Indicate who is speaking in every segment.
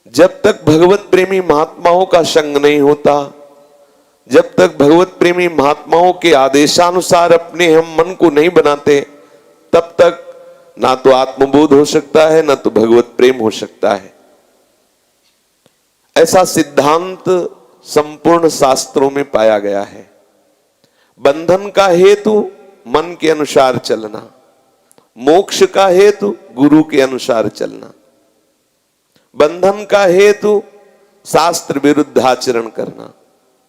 Speaker 1: जब तक भगवत प्रेमी महात्माओं का संग नहीं होता, जब तक भगवत प्रेमी महात्माओं के आदेशानुसार अपने हम मन को नहीं बनाते, तब तक ना तो आत्मबोध हो सकता है, ना तो भगवत प्रेम हो सकता है। ऐसा सिद्धांत संपूर्ण शास्त्रों में पाया गया है। बंधन का हेतु मन के अनुसार चलना, मोक्ष का हेतु गुरु के अनुसार चलना। बंधन का हेतु शास्त्र विरुद्ध आचरण करना,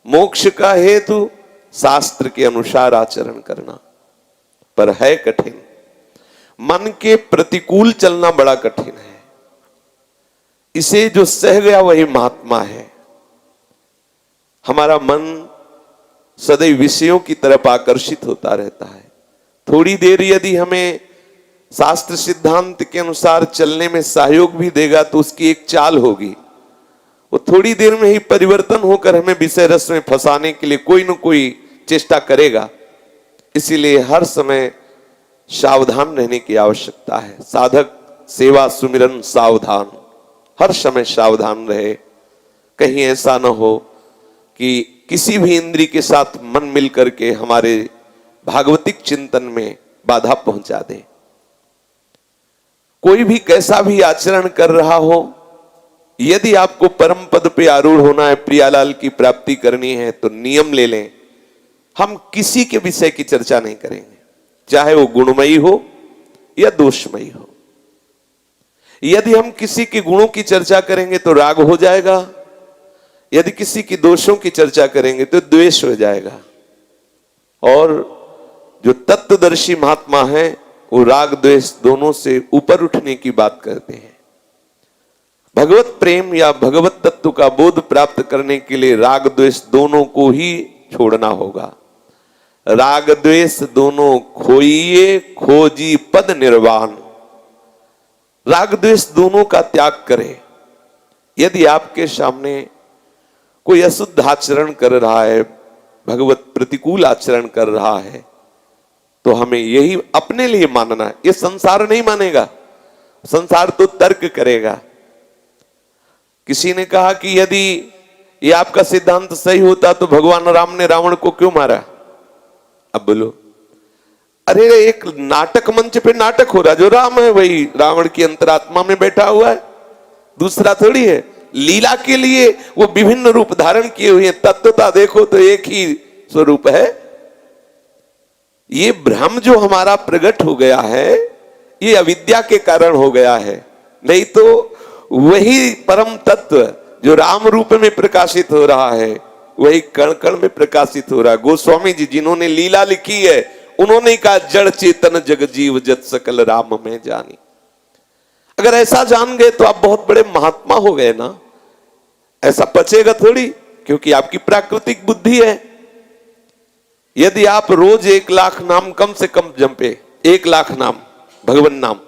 Speaker 1: मोक्ष का हेतु शास्त्र के अनुसार आचरण करना। पर है कठिन, मन के प्रतिकूल चलना बड़ा कठिन है। इसे जो सह गया वही महात्मा है। हमारा मन सदैव विषयों की तरफ आकर्षित होता रहता है। थोड़ी देर यदि हमें शास्त्र सिद्धांत के अनुसार चलने में सहयोग भी देगा तो उसकी एक चाल होगी, वो थोड़ी देर में ही परिवर्तन होकर हमें विषय रस में फंसाने के लिए कोई न कोई चेष्टा करेगा। इसीलिए हर समय सावधान रहने की आवश्यकता है। साधक सेवा सुमिरन सावधान, हर समय सावधान रहे। कहीं ऐसा न हो कि किसी भी इंद्रिय के साथ मन मिल करके हमारे भागवतिक चिंतन में बाधा पहुंचा दे। कोई भी कैसा भी आचरण कर रहा हो, यदि आपको परम पद पे आरूढ़ होना है, प्रियालाल की प्राप्ति करनी है, तो नियम ले लें, हम किसी के विषय की चर्चा नहीं करेंगे, चाहे वो गुणमयी हो या दोषमयी हो। यदि हम किसी के गुणों की चर्चा करेंगे तो राग हो जाएगा, यदि किसी की दोषों की चर्चा करेंगे तो द्वेष हो जाएगा। और जो तत्वदर्शी महात्मा है वो राग द्वेष दोनों से ऊपर उठने की बात करते हैं। भगवत प्रेम या भगवत तत्व का बोध प्राप्त करने के लिए राग द्वेष दोनों को ही छोड़ना होगा। राग द्वेष दोनों खोइए खोजी पद निर्वाण। राग द्वेष दोनों का त्याग करें। यदि आपके सामने कोई अशुद्ध आचरण कर रहा है, भगवत प्रतिकूल आचरण कर रहा है, तो हमें यही अपने लिए मानना है। ये संसार नहीं मानेगा, संसार तो तर्क करेगा। किसी ने कहा कि यदि ये आपका सिद्धांत सही होता तो भगवान राम ने रावण को क्यों मारा? अब बोलो, अरे एक नाटक मंच पे नाटक हो रहा, जो राम है वही रावण की अंतरात्मा में बैठा हुआ है, दूसरा थोड़ी है। लीला के लिए वो विभिन्न रूप धारण किए हुए हैं, तत्वता देखो तो एक ही स्वरूप है। ये भ्रम जो हमारा प्रकट हो गया है, ये अविद्या के कारण हो गया है, नहीं तो वही परम तत्व जो राम रूप में प्रकाशित हो रहा है वही कण कण में प्रकाशित हो रहा है। गोस्वामी जी जिन्होंने लीला लिखी है, उन्होंने कहा जड़ चेतन जग जीव जत सकल राम में जानी। अगर ऐसा जान गए तो आप बहुत बड़े महात्मा हो गए ना। ऐसा पचेगा थोड़ी, क्योंकि आपकी प्राकृतिक बुद्धि है। यदि आप रोज 1 लाख नाम कम से कम जपे, 1 लाख नाम भगवान नाम,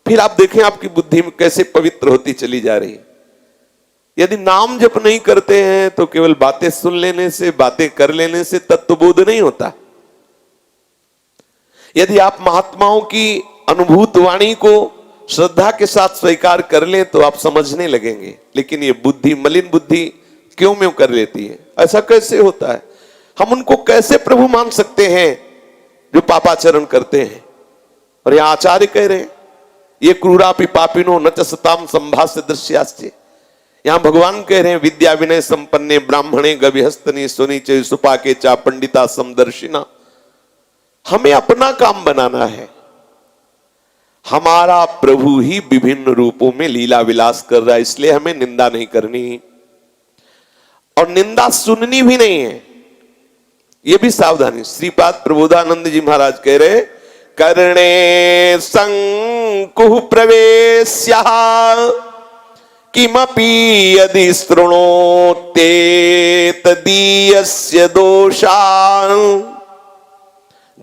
Speaker 1: फिर आप देखें आपकी बुद्धि में कैसे पवित्र होती चली जा रही है। यदि नाम जप नहीं करते हैं तो केवल बातें सुन लेने से, बातें कर लेने से तत्वबोध नहीं होता। यदि आप महात्माओं की अनुभूत वाणी को श्रद्धा के साथ स्वीकार कर लें तो आप समझने लगेंगे। लेकिन ये बुद्धि, मलिन बुद्धि क्यों म्यों कर लेती है? ऐसा कैसे होता है? हम उनको कैसे प्रभु मान सकते हैं जो पापाचरण करते हैं? और यहां आचार्य कह रहे हैं ये क्रूरापि पापिनो न च सताम संभाष्य दृश्यास्ते। यहां भगवान कह रहे हैं विद्या विनय संपन्ने ब्राह्मणे गविहस्तनी सुनी च सुपाके चा पंडिता समदर्शिना। हमें अपना काम बनाना है। हमारा प्रभु ही विभिन्न रूपों में लीला विलास कर रहा है, इसलिए हमें निंदा नहीं करनी और निंदा सुननी भी नहीं है। ये भी सावधानी। श्रीपाद प्रबोधानंद जी महाराज कह रहे कर्णे संकुह प्रवेश्य किमपि यदि शृणोते तदीयस्य दोषान्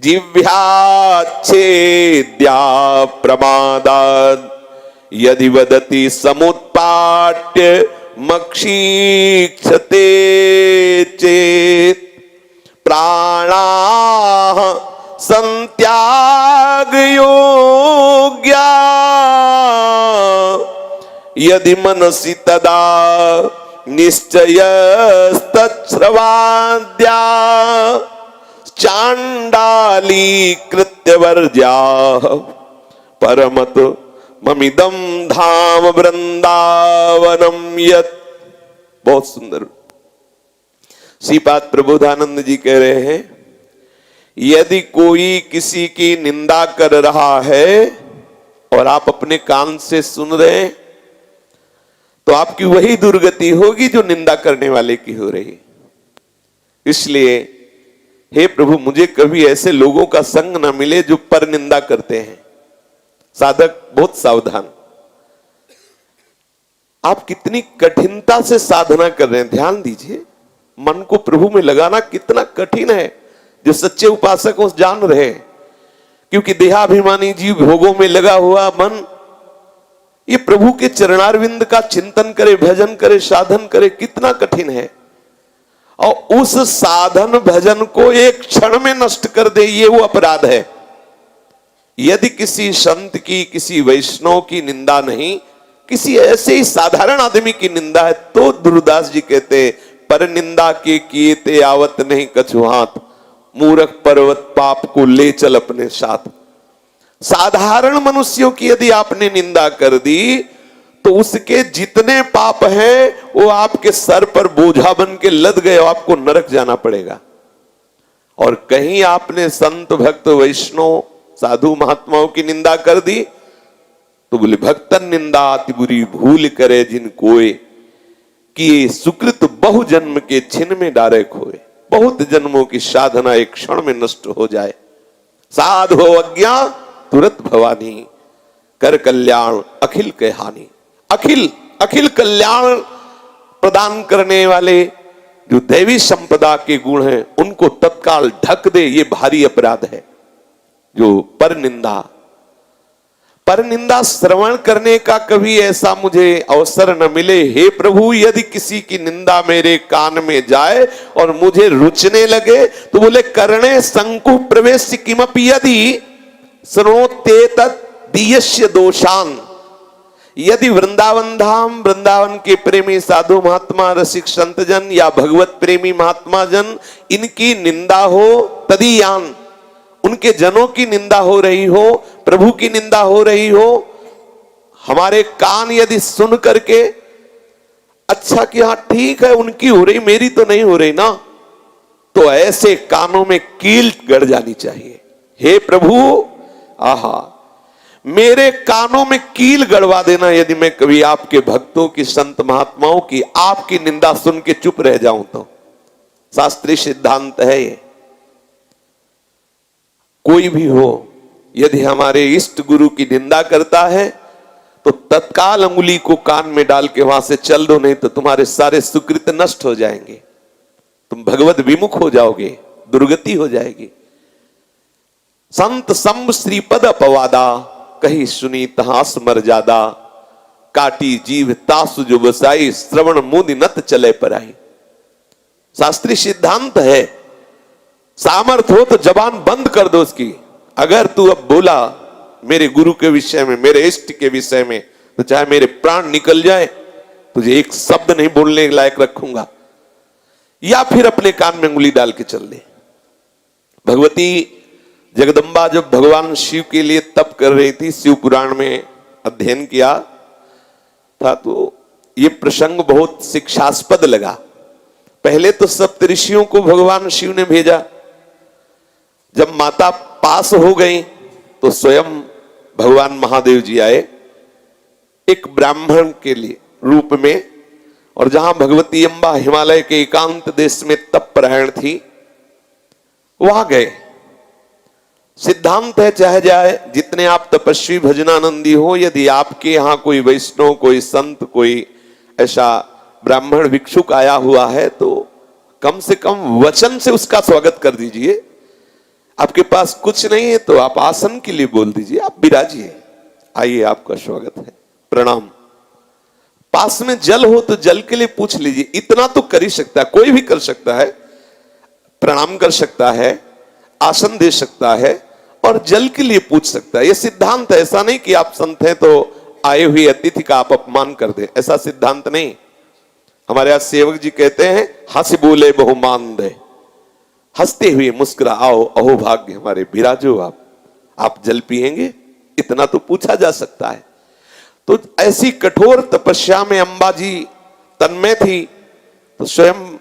Speaker 1: जिह्वाच्छेद्या प्रमादात् यदि वदति समुत्पाट्य मक्षीक्षते चेत् प्राणाः संत्याग योग्या यदि मनसि तदा निश्चयस्तच्छ्रवाद्या चांडाली कृत्यवर्ज्या परमत ममिदम धाम वृंदावनम यत्। बहुत सुंदर। श्रीपाद प्रबोधानंद जी कह रहे हैं, यदि कोई किसी की निंदा कर रहा है और आप अपने कान से सुन रहे हैं तो आपकी वही दुर्गति होगी जो निंदा करने वाले की हो रही। इसलिए हे प्रभु, मुझे कभी ऐसे लोगों का संग न मिले जो पर निंदा करते हैं। साधक बहुत सावधान। आप कितनी कठिनता से साधना कर रहे हैं, ध्यान दीजिए। मन को प्रभु में लगाना कितना कठिन है, जो सच्चे उपासक हो जान रहे हैं। क्योंकि देहाभिमानी जीव भोगों में लगा हुआ मन, ये प्रभु के चरणारविंद का चिंतन करे, भजन करे, साधन करे, कितना कठिन है। और उस साधन भजन को एक क्षण में नष्ट कर दे, ये वो अपराध है। यदि किसी संत की, किसी वैष्णव की निंदा नहीं, किसी ऐसे ही साधारण आदमी की निंदा है, तो गुरुदास जी कहते, पर निंदा के किए ते आवत नहीं कछु हाथ, मूर्ख पर्वत पाप को ले चल अपने साथ। साधारण मनुष्यों की यदि आपने निंदा कर दी तो उसके जितने पाप हैं वो आपके सर पर बोझा बन के लद गए, आपको नरक जाना पड़ेगा। और कहीं आपने संत भक्त वैष्णव साधु महात्माओं की निंदा कर दी तो बोले, भक्तन निंदा अति बुरी भूल करे जिन कोय, कि सुकृत बहु जन्म के छिन में डारे खोए। बहुत जन्मों की साधना एक क्षण में नष्ट हो जाए। साधो अज्ञा तुरंत भवानी, कर कल्याण अखिल के हानि। अखिल अखिल कल्याण प्रदान करने वाले जो दैवी संपदा के गुण हैं उनको तत्काल ढक दे, ये भारी अपराध है। जो पर निंदा श्रवण करने का कभी ऐसा मुझे अवसर न मिले। हे प्रभु, यदि किसी की निंदा मेरे कान में जाए और मुझे रुचने लगे तो बोले, करणे संकु प्रवेश किमपि यदि श्रोते तद्दीयस्य दोषान। यदि वृंदावन धाम, वृंदावन के प्रेमी साधु महात्मा, रसिक संतजन या भगवत प्रेमी महात्मा जन, इनकी निंदा हो तदीयान, उनके जनों की निंदा हो रही हो, प्रभु की निंदा हो रही हो, हमारे कान यदि सुन करके अच्छा कि हाँ ठीक है उनकी हो रही, मेरी तो नहीं हो रही ना, तो ऐसे कानों में कील गड़ जानी चाहिए। हे प्रभु, आहा, मेरे कानों में कील गड़वा देना यदि मैं कभी आपके भक्तों की, संत महात्माओं की, आपकी निंदा सुन के चुप रह जाऊं तो। शास्त्रीय सिद्धांत है ये। कोई भी हो यदि हमारे इष्ट गुरु की निंदा करता है तो तत्काल अंगुली को कान में डाल के वहां से चल दो, नहीं तो तुम्हारे सारे सुकृत नष्ट हो जाएंगे, तुम भगवत विमुख हो जाओगे, दुर्गति हो जाएगी। संत संब श्रीपद अपवादा, कही सुनी तहास मर जादा, काटी जीव तासु जो बसाई, श्रवण मुनि नत चले पराई। शास्त्रीय सिद्धांत है, सामर्थ्य हो तो जबान बंद कर दो उसकी। अगर तू अब बोला मेरे गुरु के विषय में, मेरे इष्ट के विषय में, तो चाहे मेरे प्राण निकल जाए, तुझे एक शब्द नहीं बोलने लायक रखूंगा। या फिर अपने कान में उंगली डाल के चल दे। भगवती जगदम्बा जब भगवान शिव के लिए तप कर रही थी, शिव पुराण में अध्ययन किया था, तो ये प्रसंग बहुत शिक्षास्पद लगा। पहले तो सप्तऋषियों को भगवान शिव ने भेजा। जब माता पास हो गई तो स्वयं भगवान महादेव जी आए एक ब्राह्मण के लिए रूप में, और जहां भगवती अम्बा हिमालय के एकांत देश में तपपरायण थी वहां गए। सिद्धांत है, चाहे जाए जितने आप तपस्वी भजनानंदी हो, यदि आपके यहां कोई वैष्णव, कोई संत, कोई ऐसा ब्राह्मण भिक्षुक आया हुआ है तो कम से कम वचन से उसका स्वागत कर दीजिए। आपके पास कुछ नहीं है तो आप आसन के लिए बोल दीजिए, आप विराजिए, आइए आपका स्वागत है, प्रणाम। पास में जल हो तो जल के लिए पूछ लीजिए, इतना तो कर ही सकता है, कोई भी कर सकता है, प्रणाम कर सकता है, आसन दे सकता है और जल के लिए पूछ सकता है। यह सिद्धांत है, ऐसा नहीं कि आप संत हैं तो आए हुए अतिथि का आप अपमान कर दे, ऐसा सिद्धांत नहीं। हमारे यहाँ सेवक जी कहते हैं हंस बोले बहुमान दे, हंसते हुए मुस्कुराओ अहो भाग्य हमारे विराजो आप जल पिएंगे, इतना तो पूछा जा सकता है। तो ऐसी कठोर तपस्या में अंबा जी तन्मय थी, तो स्वयं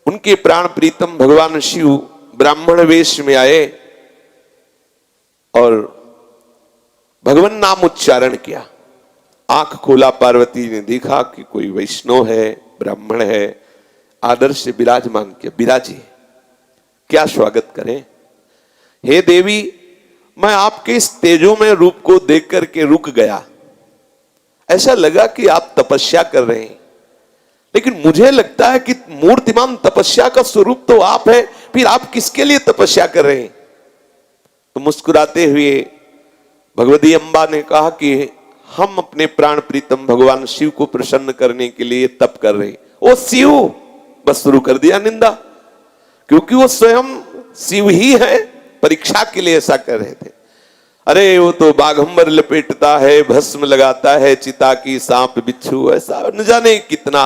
Speaker 1: उनके प्राण प्रीतम भगवान शिव ब्राह्मण वेश में आए और भगवान नाम उच्चारण किया। आंख खोला, पार्वती ने देखा कि कोई वैष्णव है, ब्राह्मण है, आदर से विराजमान किया। विराजिए, क्या स्वागत करें। हे देवी, मैं आपके इस तेजोमय रूप को देख करके रुक गया, ऐसा लगा कि आप तपस्या कर रहे हैं, लेकिन मुझे लगता है कि मूर्तिमान तपस्या का स्वरूप तो आप है, फिर आप किसके लिए तपस्या कर रहे हैं। तो मुस्कुराते हुए भगवती अंबा ने कहा कि हम अपने प्राण प्रीतम भगवान शिव को प्रसन्न करने के लिए तप कर रहे हैं। ओ शिव, बस शुरू कर दिया निंदा, क्योंकि वो स्वयं शिव ही है, परीक्षा के लिए ऐसा कर रहे थे। अरे वो तो बाघंबर लपेटता है, भस्म लगाता है, चिता की सांप बिच्छू, ऐसा न जाने कितना।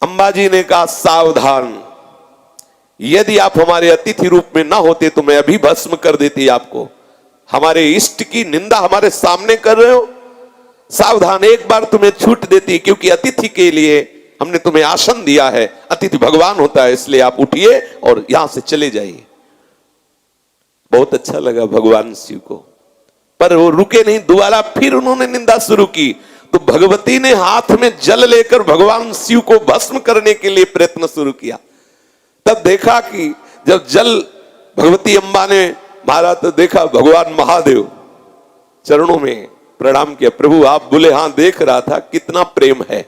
Speaker 1: अंबाजी ने कहा सावधान, यदि आप हमारे अतिथि रूप में ना होते तो मैं अभी भस्म कर देती आपको। हमारे इष्ट की निंदा हमारे सामने कर रहे हो, सावधान, एक बार तुम्हें छूट देती, क्योंकि अतिथि के लिए हमने तुम्हें आसन दिया है, अतिथि भगवान होता है, इसलिए आप उठिए और यहां से चले जाइए। बहुत अच्छा लगा भगवान शिव को, पर वो रुके नहीं, दोबारा फिर उन्होंने निंदा शुरू की। तो भगवती ने हाथ में जल लेकर भगवान शिव को भस्म करने के लिए प्रयत्न शुरू किया। तब देखा कि जब जल भगवती अम्बा ने मारा तो देखा भगवान महादेव चरणों में प्रणाम किया। प्रभु आप बोले हाँ, देख रहा था कितना प्रेम है।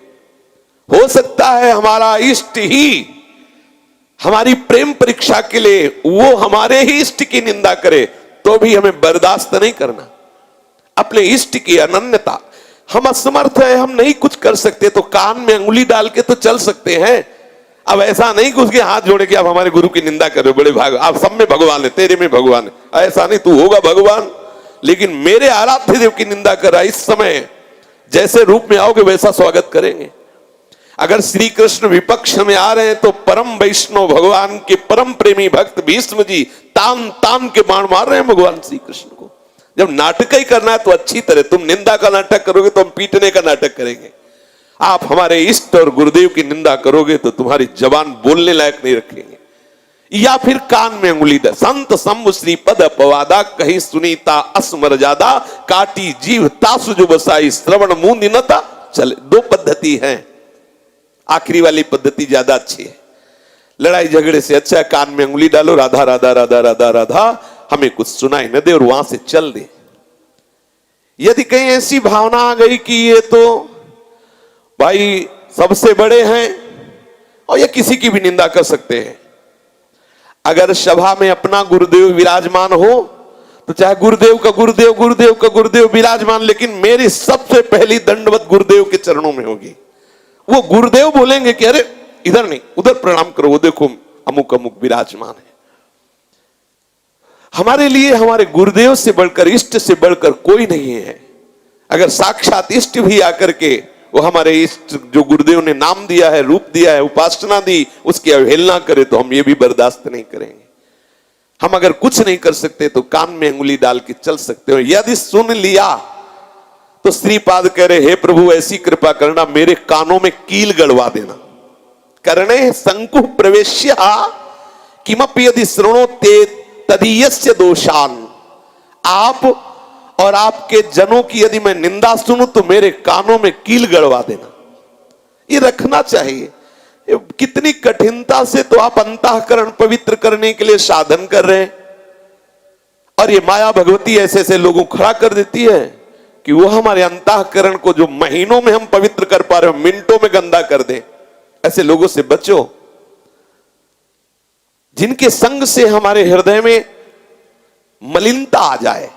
Speaker 1: हो सकता है हमारा इष्ट ही हमारी प्रेम परीक्षा के लिए वो हमारे ही इष्ट की निंदा करे, तो भी हमें बर्दाश्त नहीं करना। अपने इष्ट की अनन्यता, हम असमर्थ है, हम नहीं कुछ कर सकते, तो कान में अंगुली डाल के तो चल सकते हैं। अब ऐसा नहीं कि उसके हाथ जोड़े कि आप हमारे गुरु की निंदा करो, बड़े भाग, आप सब में भगवान है, तेरे में भगवान है, ऐसा नहीं, तू होगा भगवान लेकिन मेरे आराध्य देव की निंदा कर रहा है। इस समय जैसे रूप में आओगे वैसा स्वागत करेंगे। अगर श्री कृष्ण विपक्ष में आ रहे हैं तो परम वैष्णव भगवान के परम प्रेमी भक्त भीष्म जी तान तान के बाण मार रहे हैं भगवान श्री कृष्ण को। जब नाटक ही करना है तो अच्छी तरह, तुम निंदा का नाटक करोगे तो हम पीटने का नाटक करेंगे। आप हमारे इष्ट और गुरुदेव की निंदा करोगे तो तुम्हारी जबान बोलने लायक नहीं रखेंगे। या फिर कान में अंगुली दे, संत सम्भु श्री पद अपवादा, कही सुनीता अस्मर ज्यादा, काटी जीव तासु जो बसाई, श्रवण मुंह निनता चले। दो पद्धति है, आखिरी वाली पद्धति ज्यादा अच्छी है। लड़ाई झगड़े से अच्छा है कान में अंगुली डालो, राधा राधा राधा राधा राधा, हमें कुछ सुनाई न दे और वहां से चल दे। यदि कहीं ऐसी भावना आ गई कि ये तो भाई सबसे बड़े हैं और ये किसी की भी निंदा कर सकते हैं, अगर सभा में अपना गुरुदेव विराजमान हो तो चाहे गुरुदेव का गुरुदेव गुरुदेव का गुरुदेव विराजमान, लेकिन मेरी सबसे पहली दंडवत गुरुदेव के चरणों में होगी। वो गुरुदेव बोलेंगे कि अरे इधर नहीं उधर प्रणाम करो, वो देखो अमुक अमुक विराजमान है। हमारे लिए हमारे गुरुदेव से बढ़कर, इष्ट से बढ़कर कोई नहीं है। अगर साक्षात इष्ट भी आकर के वो हमारे इष्ट जो गुरुदेव ने नाम दिया है, रूप दिया है, उपासना दी, उसकी अवहेलना करे तो हम ये भी बर्दाश्त नहीं करेंगे। हम अगर कुछ नहीं कर सकते तो कान में अंगुली डाल के चल सकते हो। यदि सुन लिया तो श्रीपाद कह रहे हे प्रभु ऐसी कृपा करना, मेरे कानों में कील गड़वा देना। करणे संकुह प्रवेश्य किमपि यदि शृणोते तदीयस्य दोषान। आप और आपके जनों की यदि मैं निंदा सुनूं तो मेरे कानों में कील गड़वा देना। ये रखना चाहिए। कितनी कठिनता से तो आप अंतःकरण पवित्र करने के लिए साधन कर रहे हैं, और ये माया भगवती ऐसे ऐसे लोगों खड़ा कर देती है कि वो हमारे अंतःकरण को जो महीनों में हम पवित्र कर पा रहे हो मिनटों में गंदा कर दे। ऐसे लोगों से बचो, जिनके संग से हमारे हृदय में मलिनता आ जाए।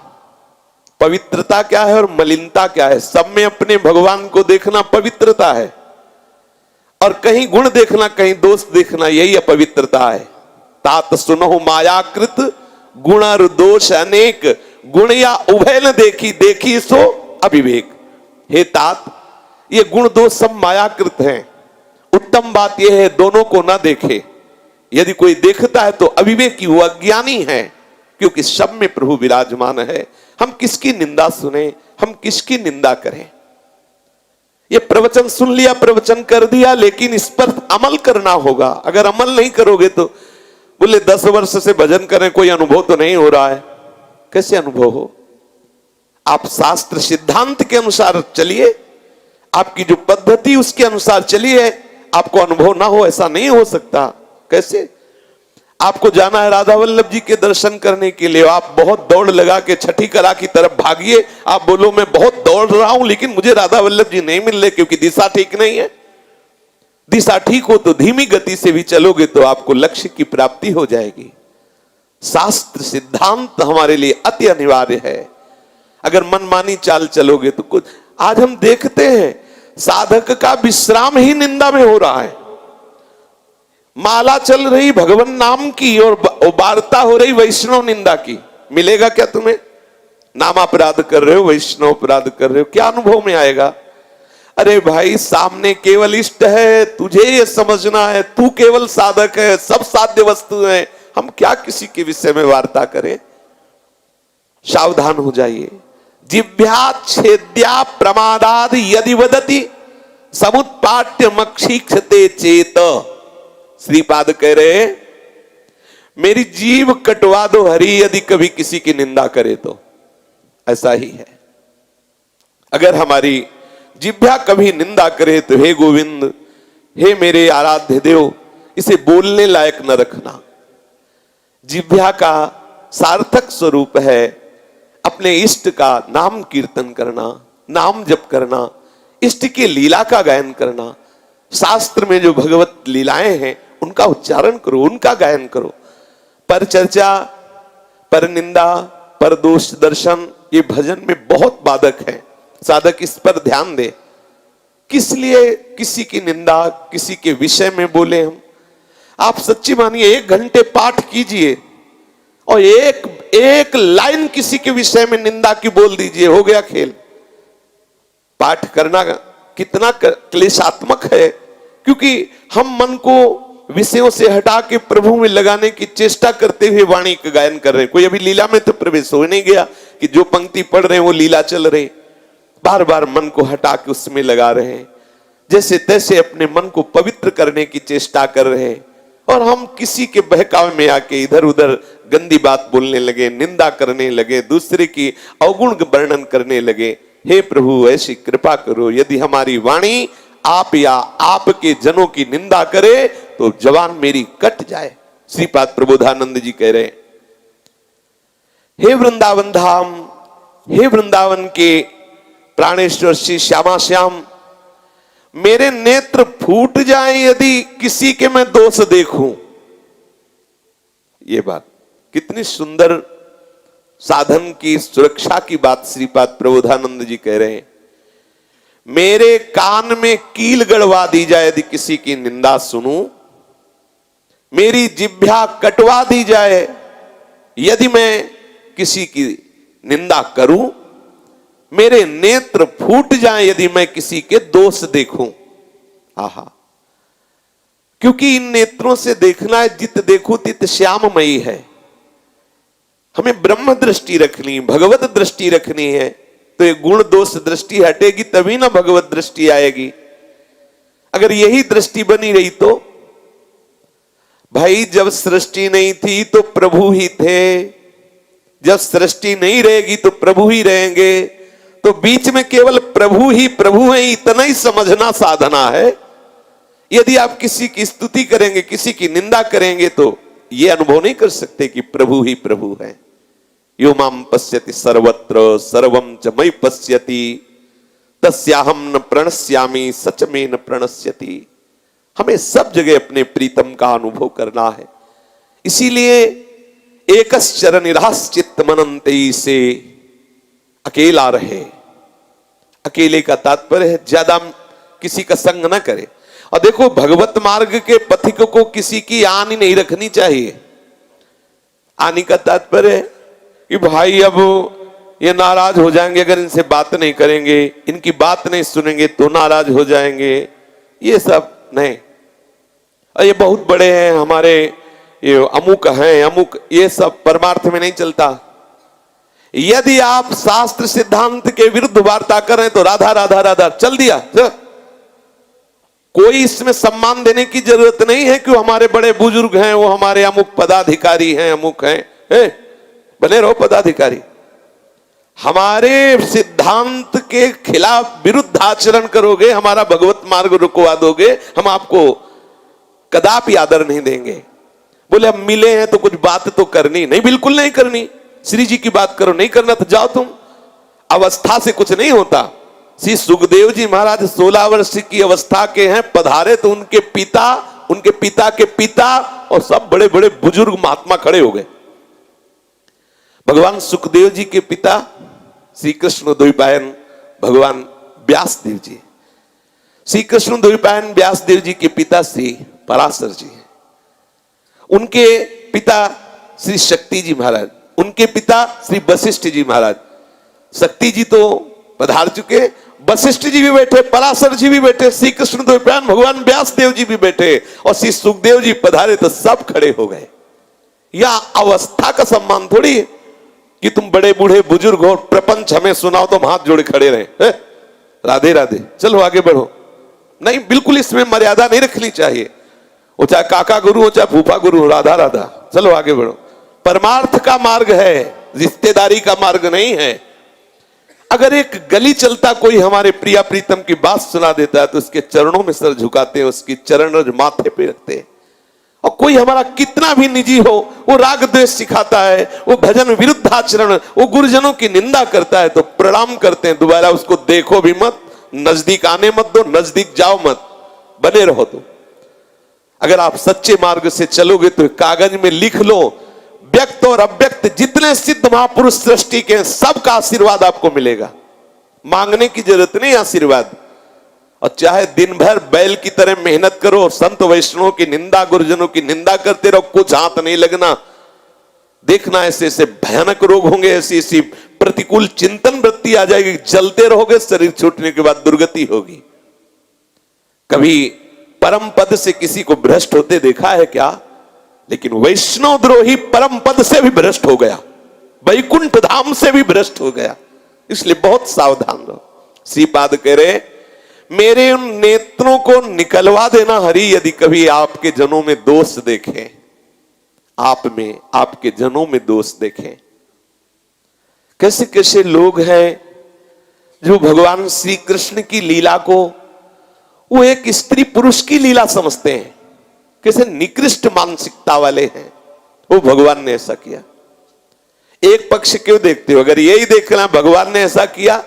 Speaker 1: पवित्रता क्या है और मलिनता क्या है? सब में अपने भगवान को देखना पवित्रता है, और कहीं गुण देखना कहीं दोष देखना यही अपवित्रता है। तात सुनो मायाकृत गुण और दोष अनेक, गुण या उभय न देखी, देखी सो अविवेक। हे तात, ये गुण दोष सब मायाकृत हैं। उत्तम बात यह है दोनों को ना देखे। यदि कोई देखता है तो अविवेकी, वो अज्ञानी है, क्योंकि सब में प्रभु विराजमान है। हम किसकी निंदा सुने, हम किसकी निंदा करें? ये प्रवचन सुन लिया, प्रवचन कर दिया, लेकिन इस पर अमल करना होगा। अगर अमल नहीं करोगे तो बोले 10 वर्ष से भजन करें, कोई अनुभव तो नहीं हो रहा है। कैसे अनुभव हो? आप शास्त्र सिद्धांत के अनुसार चलिए, आपकी जो पद्धति उसके अनुसार चलिए, आपको अनुभव ना हो ऐसा नहीं हो सकता। कैसे? आपको जाना है राधा वल्लभ जी के दर्शन करने के लिए, आप बहुत दौड़ लगा के छठी कला की तरफ भागिए। आप बोलो मैं बहुत दौड़ रहा हूं लेकिन मुझे राधा वल्लभ जी नहीं मिल रहे, क्योंकि दिशा ठीक नहीं है। दिशा ठीक हो तो धीमी गति से भी चलोगे तो आपको लक्ष्य की प्राप्ति हो जाएगी। शास्त्र सिद्धांत हमारे लिए अति अनिवार्य है। अगर मनमानी चाल चलोगे तो कुछ, आज हम देखते हैं साधक का विश्राम ही निंदा में हो रहा है। माला चल रही भगवान नाम की और वार्ता हो रही वैष्णव निंदा की। मिलेगा क्या तुम्हें? नाम अपराध कर रहे हो, वैष्णव अपराध कर रहे हो, क्या अनुभव में आएगा? अरे भाई, सामने केवल इष्ट है, तुझे ये समझना है, तू केवल साधक है, सब साध्य वस्तु है। हम क्या किसी के विषय में वार्ता करें? सावधान हो जाइए। जिह्वा छेद्या प्रमादाद यदि वदति समुत्पाट्य मक्षिक्षते चेत। श्रीपाद कह रहे मेरी जीव कटवा दो हरि, यदि कभी किसी की निंदा करे तो। ऐसा ही है, अगर हमारी जिह्वा कभी निंदा करे तो हे गोविंद, हे मेरे आराध्य देव, इसे बोलने लायक न रखना। जिह्वा का सार्थक स्वरूप है अपने इष्ट का नाम कीर्तन करना, नाम जप करना, इष्ट की लीला का गायन करना। शास्त्र में जो भगवत लीलाएं हैं उनका उच्चारण करो, उनका गायन करो। पर चर्चा, पर निंदा, पर दोष दर्शन, ये भजन में बहुत बाधक है। साधक इस पर ध्यान दे। किस लिए किसी की निंदा, किसी के विषय में बोले हम? आप सच्ची मानिए, 1 घंटे पाठ कीजिए और एक लाइन किसी के विषय में निंदा की बोल दीजिए, हो गया खेल। पाठ करना कितना क्लेशात्मक है, क्योंकि हम मन को विषयों से हटा के प्रभु में लगाने की चेष्टा करते हुए वाणी का गायन कर रहे हैं। कोई अभी लीला में तो प्रवेश हो नहीं गया कि जो पंक्ति पढ़ रहे हैं वो लीला चल रही। बार बार मन को हटा के उसमें लगा रहे हैं, जैसे तैसे अपने मन को पवित्र करने की चेष्टा कर रहे हैं। और हम किसी के बहकावे में आके इधर उधर गंदी बात बोलने लगे, निंदा करने लगे, दूसरे की अवगुण वर्णन करने लगे। हे प्रभु, ऐसी कृपा करो, यदि हमारी वाणी आप या आपके जनों की निंदा करे तो जवान मेरी कट जाए। श्रीपाद प्रबोधानंद जी कह रहे, हे वृंदावन धाम, हे वृंदावन के प्राणेश्वर श्री श्यामा श्याम, मेरे नेत्र फूट जाएं यदि किसी के मैं दोष देखूं। ये बात कितनी सुंदर साधन की सुरक्षा की बात श्रीपाद प्रबोधानंद जी कह रहे हैं। मेरे कान में कील गड़वा दी जाए यदि किसी की निंदा सुनूं, मेरी जिह्वा कटवा दी जाए यदि मैं किसी की निंदा करूं, मेरे नेत्र फूट जाएं यदि मैं किसी के दोष देखूं। आहा, क्योंकि इन नेत्रों से देखना है, जित देखूं तित श्याममयी है। हमें ब्रह्म दृष्टि रखनी, भगवत दृष्टि रखनी है, तो ये गुण दोष दृष्टि हटेगी तभी ना भगवत दृष्टि आएगी। अगर यही दृष्टि बनी रही तो भाई, जब सृष्टि नहीं थी तो प्रभु ही थे, जब सृष्टि नहीं रहेगी तो प्रभु ही रहेंगे, तो बीच में केवल प्रभु ही प्रभु है, इतना ही समझना साधना है। यदि आप किसी की स्तुति करेंगे, किसी की निंदा करेंगे, तो यह अनुभव नहीं कर सकते कि प्रभु ही प्रभु है। यो माम पश्यति सर्वत्र सर्वं च मयि पश्यति तस्याहं न प्रणश्यामि सच में न प्रणश्यति। हमें सब जगह अपने प्रीतम का अनुभव करना है। इसीलिए एकश्चर निराश चित्त मनन्ते से अकेला रहे। अकेले का तात्पर्य है ज्यादा किसी का संग न करे। और देखो, भगवत मार्ग के पथिक को किसी की आनी नहीं रखनी चाहिए। आनी का तात्पर्य है कि भाई अब ये नाराज हो जाएंगे अगर इनसे बात नहीं करेंगे, इनकी बात नहीं सुनेंगे तो नाराज हो जाएंगे, ये सब नहीं। और ये बहुत बड़े हैं हमारे, ये अमुक हैं अमुक, ये सब परमार्थ में नहीं चलता। यदि आप शास्त्र सिद्धांत के विरुद्ध वार्ता करें तो राधा राधा राधा चल दिया। कोई इसमें सम्मान देने की जरूरत नहीं है कि वो हमारे बड़े बुजुर्ग हैं, वो हमारे अमुक पदाधिकारी हैं, अमुक हैं, बने रहो पदाधिकारी। हमारे सिद्धांत के खिलाफ विरुद्ध आचरण करोगे, हमारा भगवत मार्ग रुकवा दोगे, हम आपको कदापि आदर नहीं देंगे। बोले अब मिले हैं तो कुछ बात तो करनी नहीं, बिल्कुल नहीं करनी। श्री जी की बात करो, नहीं करना तो जाओ तुम। अवस्था से कुछ नहीं होता। श्री सुखदेव जी महाराज 16 वर्ष की अवस्था के हैं, पधारे तो उनके पिता, उनके पिता के पिता और सब बड़े बड़े बुजुर्ग महात्मा खड़े हो गए। भगवान सुखदेव जी के पिता श्री कृष्ण द्वैपायन भगवान व्यास देव जी, श्री कृष्ण द्वैपायन व्यास देव जी के पिता श्री पराशर जी, उनके पिता श्री शक्ति जी महाराज, उनके पिता श्री वशिष्ठ जी महाराज। शक्ति जी तो पधार चुके, वशिष्ठ जी भी बैठे, पराशर जी भी बैठे, श्री कृष्ण द्वैपायन भगवान व्यास देव जी भी बैठे और श्री सुखदेव जी पधारे तो सब खड़े हो गए। या अवस्था का सम्मान थोड़ी है कि तुम बड़े बूढ़े बुजुर्ग हो, प्रपंच हमें सुनाओ तो हम हाथ जोड़े खड़े रहे, राधे राधे चलो आगे बढ़ो। नहीं, बिल्कुल इसमें मर्यादा नहीं रखनी चाहिए। वो चाहे काका गुरु हो चाहे फूफा गुरु हो, राधा राधा चलो आगे बढ़ो। परमार्थ का मार्ग है, रिश्तेदारी का मार्ग नहीं है। अगर एक गली चलता कोई हमारे प्रिया प्रीतम की बात सुना देता है तो उसके चरणों में सर झुकाते हैं, उसकी चरण रज माथे पे रखते हैं। और कोई हमारा कितना भी निजी हो, वो राग द्वेष सिखाता है, वो भजन विरुद्ध आचरण, वो गुरुजनों की निंदा करता है तो प्रणाम करते हैं, दोबारा उसको देखो भी मत, नजदीक आने मत दो, नजदीक जाओ मत, बने रहो। तो अगर आप सच्चे मार्ग से चलोगे तो कागज में लिख लो, व्यक्त और अव्यक्त जितने सिद्ध महापुरुष सृष्टि के सबका आशीर्वाद आपको मिलेगा। मांगने की जरूरत नहीं आशीर्वाद। और चाहे दिन भर बैल की तरह मेहनत करो, संत वैष्णव की निंदा, गुरुजनों की निंदा करते रहो, कुछ हाथ नहीं लगना। देखना ऐसे ऐसे भयानक रोग होंगे, ऐसी ऐसी प्रतिकूल चिंतन वृत्ति आ जाएगी, जलते रहोगे, शरीर छूटने के बाद दुर्गति होगी। कभी परम पद से किसी को भ्रष्ट होते देखा है क्या? लेकिन वैष्णव द्रोही परम पद से भी भ्रष्ट हो गया, वैकुंठ धाम से भी भ्रष्ट हो गया। इसलिए बहुत सावधान रहो। श्रीपाद कह रहे, मेरे उन नेत्रों को निकलवा देना हरि, यदि कभी आपके जनों में दोष देखें, आप में आपके जनों में दोष देखें। कैसे कैसे लोग हैं जो भगवान श्री कृष्ण की लीला को वो एक स्त्री पुरुष की लीला समझते हैं, कैसे निकृष्ट मानसिकता वाले हैं। वो भगवान ने ऐसा किया। एक पक्ष क्यों देखते हो? अगर यही देखना भगवान ने ऐसा किया,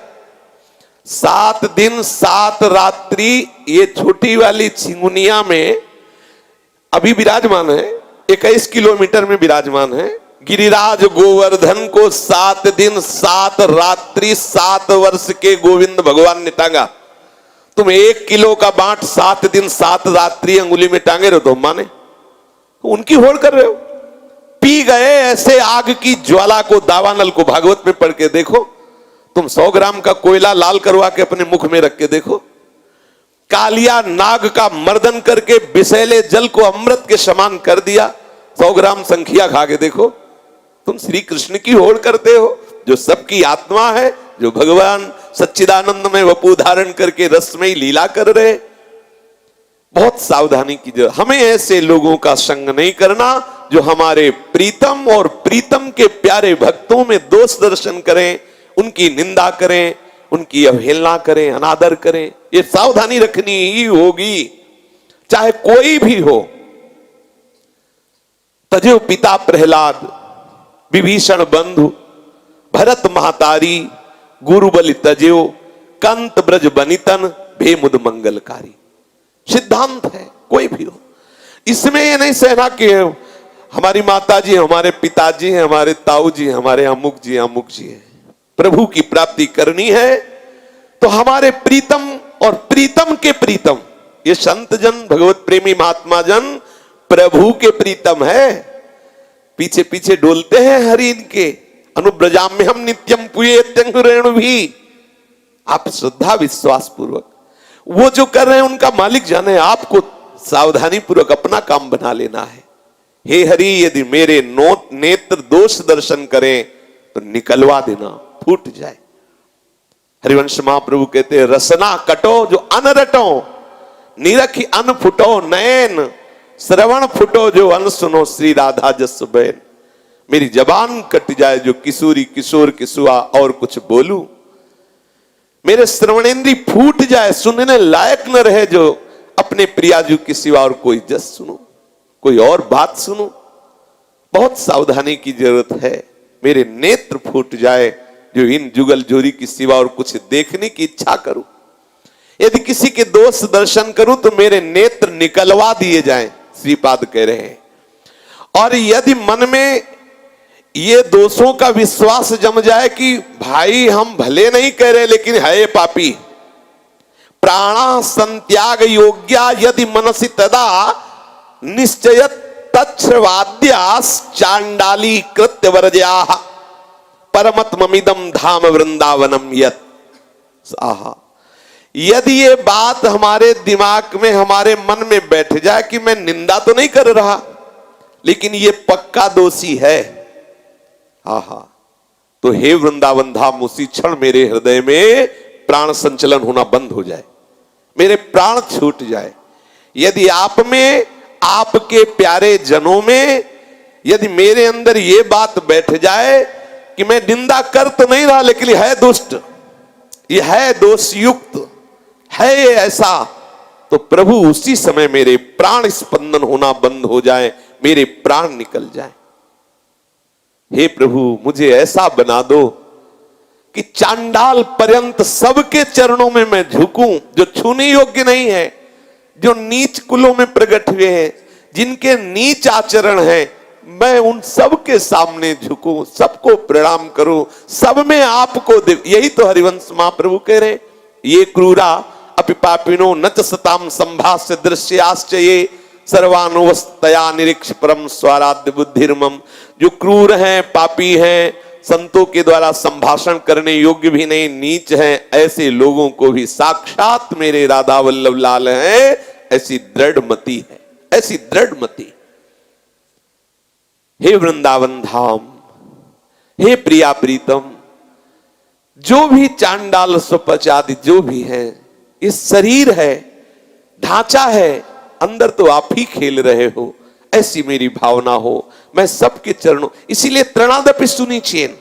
Speaker 1: 7 दिन 7 रात्रि ये छोटी वाली छिंगुनिया में अभी विराजमान है, 21 किलोमीटर में विराजमान है। गिरिराज गोवर्धन को 7 दिन 7 रात्रि 7 वर्ष के गोविंद भगवान ने टांगा। तुम 1 किलो का बांट 7 दिन 7 रात्रि अंगुली में टांगे रहो तो माने, उनकी होड़ कर रहे हो। पी गए ऐसे आग की ज्वाला को, दावानल को भागवत में पढ़ के देखो। तुम 100 ग्राम का कोयला लाल करवा के अपने मुख में रख के देखो। कालिया नाग का मर्दन करके विषैले जल को अमृत के समान कर दिया, 100 ग्राम संखिया खा के देखो। तुम श्री कृष्ण की होड़ करते हो, जो सबकी आत्मा है, जो भगवान सच्चिदानंद में वपु धारण करके रसमयी लीला कर रहे। बहुत सावधानी की जरूरत। हमें ऐसे लोगों का संग नहीं करना जो हमारे प्रीतम और प्रीतम के प्यारे भक्तों में दोष दर्शन करें, उनकी निंदा करें, उनकी अवहेलना करें, अनादर करें। ये सावधानी रखनी ही होगी, चाहे कोई भी हो। तजो पिता प्रहलाद, विभीषण बंधु, भरत महतारी, गुरु बलि तजो, कंत ब्रज बनितन, भेमुद मंगलकारी। सिद्धांत है, कोई भी हो। इसमें ये नहीं सहना कि हमारी माता जी, हमारे पिताजी हैं, हमारे ताऊ जी, हमारे अमुक जी हैं। प्रभु की प्राप्ति करनी है तो हमारे प्रीतम और प्रीतम के प्रीतम, ये संत जन, भगवत प्रेमी महात्मा जन प्रभु के प्रीतम है। पीछे पीछे डोलते हैं हरि इनके, अनुब्रजाम्यहम नित्यम पुयेत्यंकुरेणु भी। आप श्रद्धा विश्वास पूर्वक वो जो कर रहे हैं उनका मालिक जाने, आपको सावधानी पूर्वक अपना काम बना लेना है। हे हरि, यदि मेरे नेत्र दोष दर्शन करें तो निकलवा देना, फूट जाए। हरिवंश महाप्रभु कहते हैं, रसना कटो जो अन रटो, निरखी अन फुटो नयन, श्रवण फुटो जो अन सुनो, श्री राधा जस बैन। मेरी जबान कट जाए जो किशोरी किशोर किसुआ और कुछ बोलूं, मेरे श्रवणेन्द्री फूट जाए, सुनने लायक न रहे जो अपने प्रियाजू के सिवा और कोई जस सुनो, कोई और बात सुनो। बहुत सावधानी की जरूरत है। मेरे नेत्र फूट जाए जो इन जुगल जोरी की सिवा और कुछ देखने की इच्छा करूं। यदि किसी के दोष दर्शन करूं तो मेरे नेत्र निकलवा दिए जाएं, श्रीपाद कह रहे हैं। और यदि मन में ये दोषों का विश्वास जम जाए कि भाई हम भले नहीं कह रहे लेकिन है पापी, प्राणा संत्याग योग्या यदि मनसि तदा निश्चय तच्छ्रवाद्यास चांडाली कृत्य वर्ज्याः परमत्ममिदम धाम वृंदावनम यत्। आहा, यदि ये बात हमारे दिमाग में हमारे मन में बैठ जाए कि मैं निंदा तो नहीं कर रहा लेकिन ये पक्का दोषी है, आहा, तो हे वृंदावन धाम, उसी क्षण मेरे हृदय में प्राण संचलन होना बंद हो जाए, मेरे प्राण छूट जाए। यदि आप में, आपके प्यारे जनों में यदि मेरे अंदर ये बात बैठ जाए कि मैं निंदा कर तो नहीं रहा लेकिन है दुष्ट, ये है दोषयुक्त, है ये ऐसा, तो प्रभु उसी समय मेरे प्राण स्पंदन होना बंद हो जाए, मेरे प्राण निकल जाए। हे प्रभु, मुझे ऐसा बना दो कि चांडाल पर्यंत सबके चरणों में मैं झुकूं, जो छूने योग्य नहीं है, जो नीच कुलों में प्रकट हुए हैं, जिनके नीच आचरण हैं, मैं उन सब के सामने झुकूं, सबको प्रणाम करूं, सब में आपको दे। यही तो हरिवंश महाप्रभु कह रहे, ये क्रूरा अपि पापिनो न च सताम संभाष्य दृश्याश्च ये सर्वानुवस्तया निरीक्ष परम स्वाराध्य बुद्धिर्मम। जो क्रूर हैं, पापी हैं, संतों के द्वारा संभाषण करने योग्य भी नहीं, नीच हैं, ऐसे लोगों को भी साक्षात मेरे राधा वल्लभ लाल हैं, ऐसी दृढ़ मति है, ऐसी दृढ़ मति। हे वृंदावन धाम, हे प्रिया प्रीतम, जो भी चांडाल स्वपचादि जो भी है, इस शरीर है, ढांचा है, अंदर तो आप ही खेल रहे हो, ऐसी मेरी भावना हो। मैं सबके चरणों, इसीलिए तृणादपि सुनिचेन,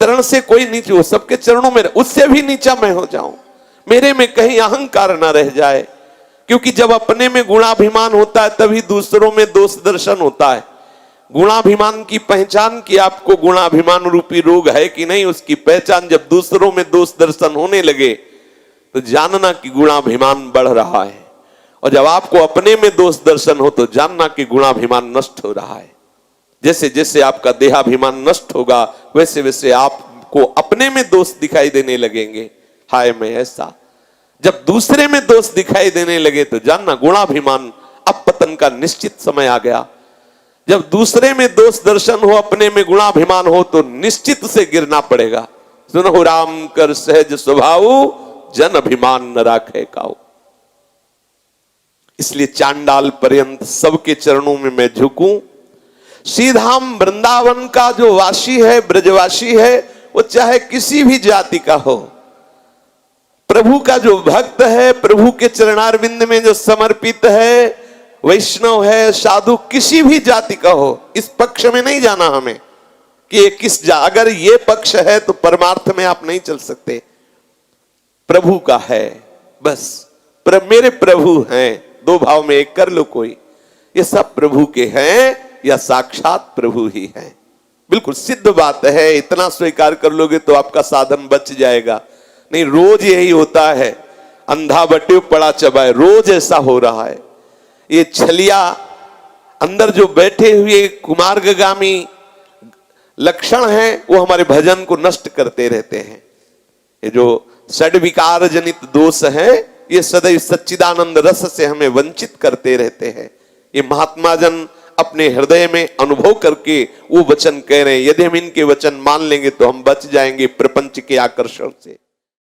Speaker 1: तरण से कोई नीचे हो, सबके चरणों में, उससे भी नीचा मैं हो जाऊं, मेरे में कहीं अहंकार ना रह जाए। क्योंकि जब अपने में गुणाभिमान होता है तभी दूसरों में दोष दर्शन होता है। गुणाभिमान की पहचान कि आपको गुणाभिमान रूपी रोग है कि नहीं, उसकी पहचान जब दूसरों में दोष दर्शन होने लगे तो जानना कि गुणाभिमान बढ़ रहा है, और जब आपको अपने में दोष दर्शन हो तो जानना कि गुणाभिमान नष्ट हो रहा है। जैसे जैसे आपका देहाभिमान नष्ट होगा वैसे वैसे आपको अपने में दोष दिखाई देने लगेंगे। हाय मैं ऐसा, जब दूसरे में दोष दिखाई देने लगे तो जानना गुणाभिमान अब पतन का निश्चित समय आ गया। जब दूसरे में दोष दर्शन हो, अपने में गुणाभिमान हो तो निश्चित से गिरना पड़ेगा। सुनो राम कर सहज स्वभाव, जन अभिमान न राखे काऊ। इसलिए चांडाल पर्यंत सबके चरणों में मैं झुकूं। श्रीधाम वृंदावन का जो वासी है, ब्रजवासी है, वो चाहे किसी भी जाति का हो, प्रभु का जो भक्त है, प्रभु के चरणारविंद में जो समर्पित है, वैष्णव है, साधु, किसी भी जाति का हो, इस पक्ष में नहीं जाना हमें कि ये अगर ये पक्ष है तो परमार्थ में आप नहीं चल सकते। प्रभु का है बस, मेरे प्रभु हैं, दो भाव में एक कर लो कोई, ये सब प्रभु के हैं या साक्षात प्रभु ही हैं। बिल्कुल सिद्ध बात है, इतना स्वीकार कर लोगे तो आपका साधन बच जाएगा। नहीं, रोज यही होता है, अंधा बटे पड़ा चबाए, रोज ऐसा हो रहा है। ये छलिया अंदर जो बैठे हुए कुमार्गामी लक्षण हैं वो हमारे भजन को नष्ट करते रहते हैं। ये जो षड्विकार जनित दोष हैं, ये सदैव सच्चिदानंद रस से हमें वंचित करते रहते हैं। ये महात्मा जन अपने हृदय में अनुभव करके वो वचन कह रहे हैं। यदि हम इनके वचन मान लेंगे तो हम बच जाएंगे प्रपंच के आकर्षण से।